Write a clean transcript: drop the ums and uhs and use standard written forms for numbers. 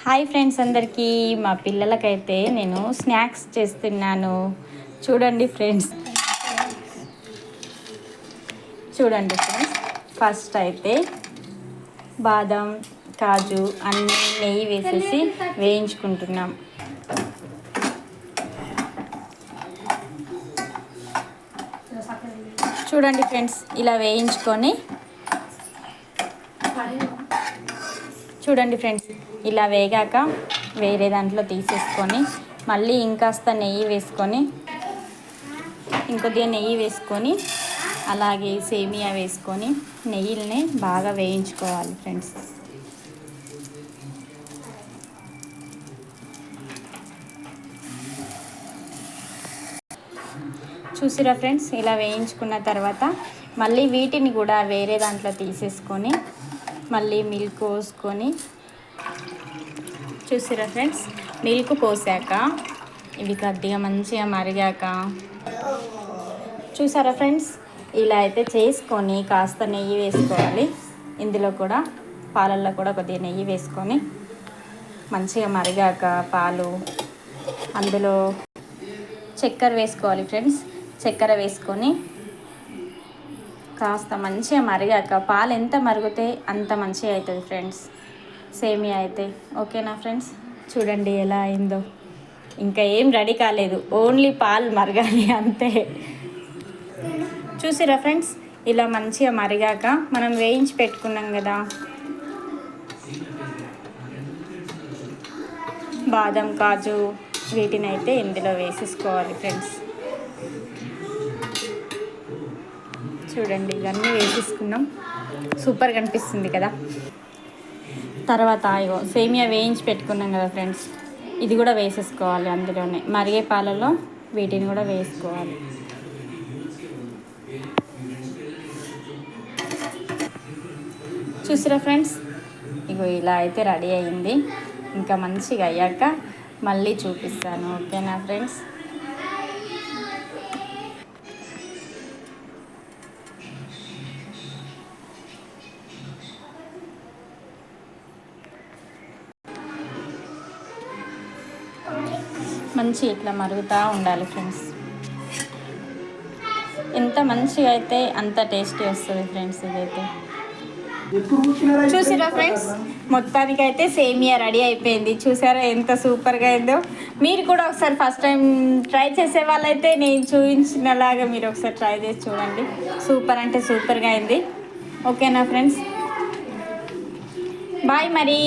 Hi friends అందరికీ. మా పిల్లలకైతే నేను స్నాక్స్ చేస్తున్నాను. చూడండి ఫ్రెండ్స్, ఫస్ట్ అయితే బాదం కాజు అన్నీ నెయ్యి వేసేసి వేయించుకుంటున్నాం. చూడండి ఫ్రెండ్స్, ఇలా వేయించుకొని ఇలా వేగాక వేరే దాంట్లో తీసేసుకొని మళ్ళీ ఇంకాస్త నెయ్యి వేసుకొని ఇంకొద్దిగా నెయ్యి వేసుకొని అలాగే సేమియా వేసుకొని నెయ్యిని బాగా వేయించుకోవాలి ఫ్రెండ్స్. చూసిరా ఫ్రెండ్స్, ఇలా వేయించుకున్న తర్వాత మళ్ళీ వీటిని కూడా వేరే దాంట్లో తీసేసుకొని మళ్ళీ మిల్క్ పోసుకొని చూసిరా ఫ్రెండ్స్, మిల్క్ పోసాక ఇవి కొద్దిగా మంచిగా మరిగాక చూసారా ఫ్రెండ్స్, ఇలా అయితే చేసుకొని కాస్త నెయ్యి వేసుకోవాలి. ఇందులో కూడా పాలల్లో కూడా కొద్దిగా నెయ్యి వేసుకొని మంచిగా మరిగాక పాలు అందులో చక్కెర వేసుకోవాలి ఫ్రెండ్స్. చక్కెర వేసుకొని కాస్త మంచిగా మరిగాక పాలు ఎంత మరిగితే అంత మంచిగా అవుతుంది ఫ్రెండ్స్ సేమియా అయితే. ఓకేనా ఫ్రెండ్స్, చూడండి ఎలా అయిందో. ఇంకా ఏం రెడీ కాలేదు, ఓన్లీ పాలు మరగాలి అంతే. చూసిరా ఫ్రెండ్స్, ఇలా మంచిగా మరిగాక మనం వేయించి పెట్టుకున్నాం కదా బాదం కాజు, వీటిని అయితే ఇందులో వేసేసుకోవాలి ఫ్రెండ్స్. చూడండి, ఇవన్నీ వేసేసుకున్నాం. సూపర్ కనిపిస్తుంది కదా. తర్వాత ఇగో సేమియా వేయించి పెట్టుకున్నాం కదా ఫ్రెండ్స్, ఇది కూడా వేసేసుకోవాలి అందులోనే. మరిగే పాలలో వీటిని కూడా వేసుకోవాలి. చూసిరా ఫ్రెండ్స్, ఇగో ఇలా అయితే రెడీ అయింది. ఇంకా మంచిగా అయ్యాక మళ్ళీ చూపిస్తాను. ఓకేనా ఫ్రెండ్స్. మంచి ఇట్లా మరుగుతూ ఉండాలి ఫ్రెండ్స్. ఎంత మంచిగా అయితే అంత టేస్టీ వస్తుంది ఫ్రెండ్స్. ఇదైతే చూసిరా ఫ్రెండ్స్, మొత్తానికైతే సేమియా రెడీ అయిపోయింది. చూసారా ఎంత సూపర్గా అయిందో. మీరు కూడా ఒకసారి ఫస్ట్ టైం ట్రై చేసే వాళ్ళైతే నేను చూపించినలాగా మీరు ఒకసారి ట్రై చేసి చూడండి. సూపర్ అంటే సూపర్గా అయింది. ఓకేనా ఫ్రెండ్స్, బాయ్ మరి.